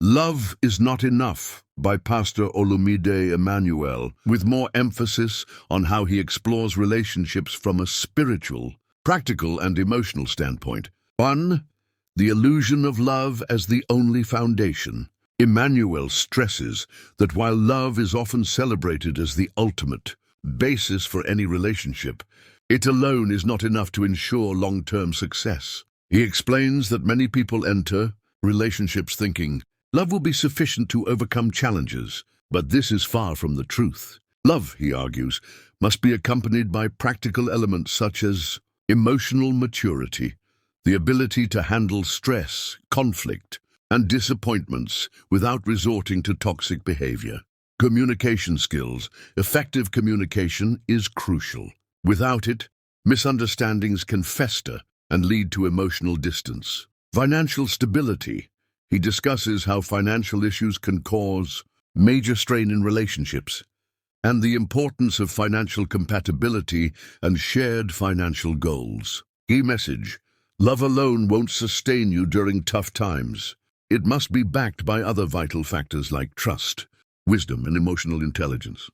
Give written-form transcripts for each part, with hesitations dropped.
Love is Not Enough by Pastor Olumide Emmanuel, with more emphasis on how he explores relationships from a spiritual, practical, and emotional standpoint. 1. The illusion of love as the only foundation. Emmanuel stresses that while love is often celebrated as the ultimate basis for any relationship, it alone is not enough to ensure long-term success. He explains that many people enter relationships thinking love will be sufficient to overcome challenges, but this is far from the truth. Love, he argues, must be accompanied by practical elements such as emotional maturity, the ability to handle stress, conflict, and disappointments without resorting to toxic behavior. Communication skills. Effective communication is crucial. Without it, misunderstandings can fester and lead to emotional distance. Financial stability. He discusses how financial issues can cause major strain in relationships and the importance of financial compatibility and shared financial goals. Key message: love alone won't sustain you during tough times. It must be backed by other vital factors like trust, wisdom, and emotional intelligence.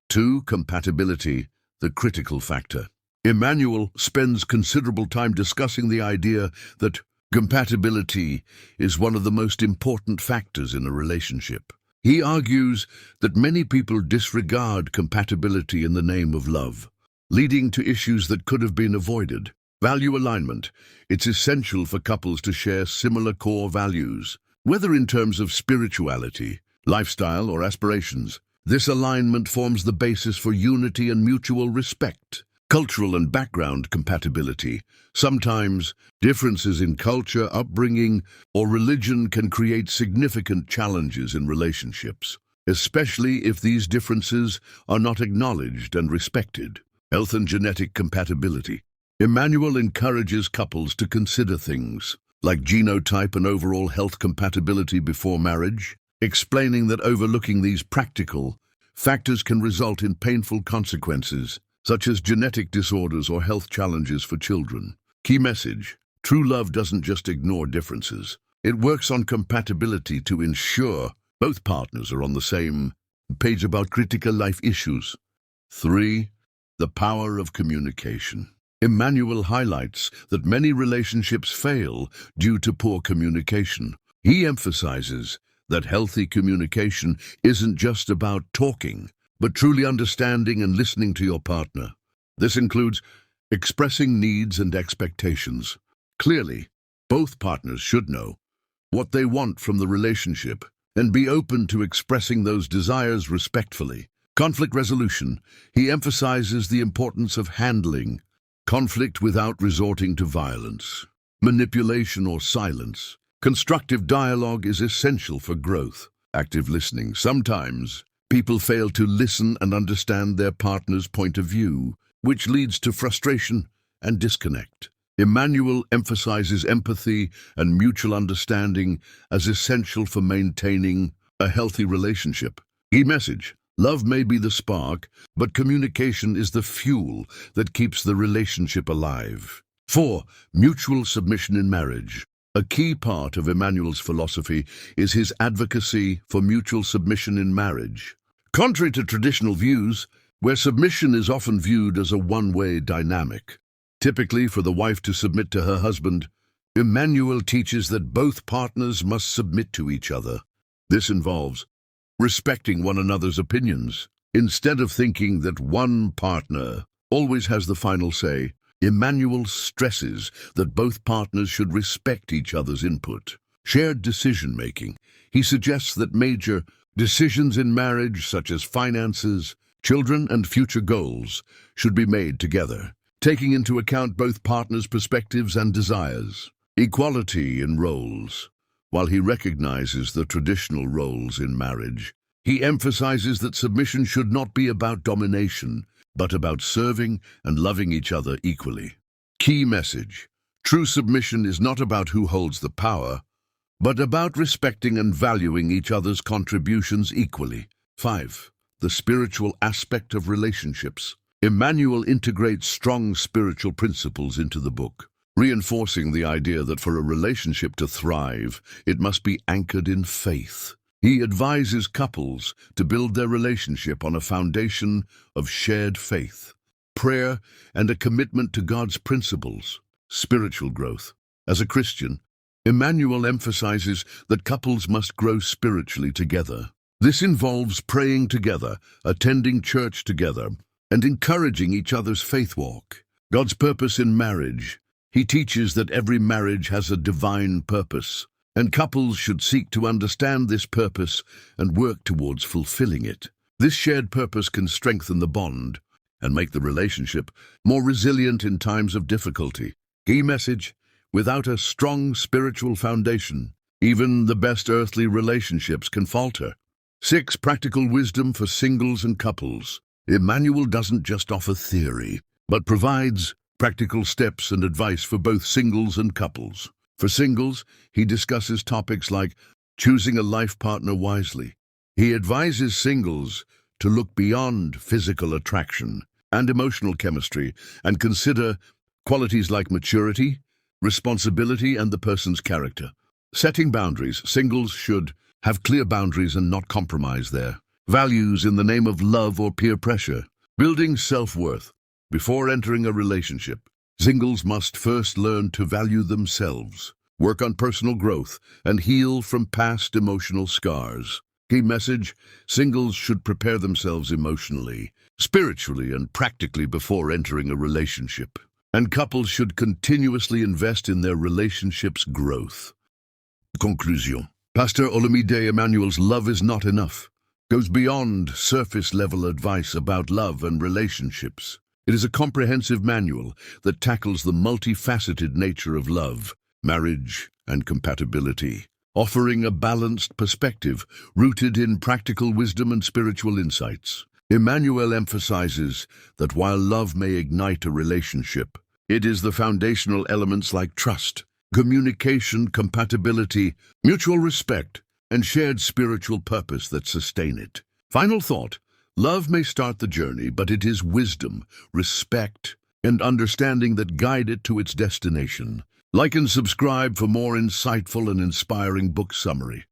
2. Compatibility, the critical factor. Emmanuel spends considerable time discussing the idea that compatibility is one of the most important factors in a relationship. He argues that many people disregard compatibility in the name of love, leading to issues that could have been avoided. Value alignment. It's essential for couples to share similar core values, whether in terms of spirituality, lifestyle, or aspirations. This alignment forms the basis for unity and mutual respect. Cultural and background compatibility. Sometimes differences in culture, upbringing, or religion can create significant challenges in relationships, especially if these differences are not acknowledged and respected. Health and genetic compatibility. Emmanuel encourages couples to consider things like genotype and overall health compatibility before marriage, explaining that overlooking these practical factors can result in painful consequences, such as genetic disorders or health challenges for children. Key message: true love doesn't just ignore differences. It works on compatibility to ensure both partners are on the same page about critical life issues. 3. The power of communication. Emmanuel highlights that many relationships fail due to poor communication. He emphasizes that healthy communication isn't just about talking, but truly understanding and listening to your partner. This includes expressing needs and expectations. Clearly, both partners should know what they want from the relationship and be open to expressing those desires respectfully. Conflict resolution. He emphasizes the importance of handling conflict without resorting to violence, manipulation, or silence. Constructive dialogue is essential for growth. Active listening. Sometimes people fail to listen and understand their partner's point of view, which leads to frustration and disconnect. Emmanuel emphasizes empathy and mutual understanding as essential for maintaining a healthy relationship. Key message: love may be the spark, but communication is the fuel that keeps the relationship alive. 4. Mutual submission in marriage. A key part of Emmanuel's philosophy is his advocacy for mutual submission in marriage. Contrary to traditional views, where submission is often viewed as a one-way dynamic, typically for the wife to submit to her husband, Emmanuel teaches that both partners must submit to each other. This involves respecting one another's opinions. Instead of thinking that one partner always has the final say, Emmanuel stresses that both partners should respect each other's input. Shared decision-making. He suggests that major decisions in marriage, such as finances, children, and future goals, should be made together, taking into account both partners' perspectives and desires. Equality in roles. While he recognizes the traditional roles in marriage, he emphasizes that submission should not be about domination, but about serving and loving each other equally. Key message: true submission is not about who holds the power, but about respecting and valuing each other's contributions equally. 5. The spiritual aspect of relationships. Emmanuel integrates strong spiritual principles into the book. reinforcing the idea that for a relationship to thrive, it must be anchored in faith. He advises couples to build their relationship on a foundation of shared faith, prayer, and a commitment to God's principles, spiritual growth. As a Christian, Emmanuel emphasizes that couples must grow spiritually together. This involves praying together, attending church together, and encouraging each other's faith walk. God's purpose in marriage. He teaches that every marriage has a divine purpose, and couples should seek to understand this purpose and work towards fulfilling it. This shared purpose can strengthen the bond and make the relationship more resilient in times of difficulty. Key message: without a strong spiritual foundation, even the best earthly relationships can falter. 6. Practical wisdom for singles and couples. Emmanuel doesn't just offer theory, but provides practical steps and advice for both singles and couples. For singles, he discusses topics like choosing a life partner wisely. He advises singles to look beyond physical attraction and emotional chemistry and consider qualities like maturity, responsibility, and the person's character. Setting boundaries. Singles should have clear boundaries and not compromise their values in the name of love or peer pressure. Building self-worth. Before entering a relationship, singles must first learn to value themselves, work on personal growth, and heal from past emotional scars. Key message: singles should prepare themselves emotionally, spiritually, and practically before entering a relationship. And couples should continuously invest in their relationship's growth. Conclusion. Pastor Olumide Emmanuel's Love is Not Enough goes beyond surface-level advice about love and relationships. It is a comprehensive manual that tackles the multifaceted nature of love, marriage, and compatibility, offering a balanced perspective rooted in practical wisdom and spiritual insights. Emmanuel emphasizes that while love may ignite a relationship, it is the foundational elements like trust, communication, compatibility, mutual respect, and shared spiritual purpose that sustain it. Final thought: love may start the journey, but it is wisdom, respect, and understanding that guide it to its destination. Like and subscribe for more insightful and inspiring book summary.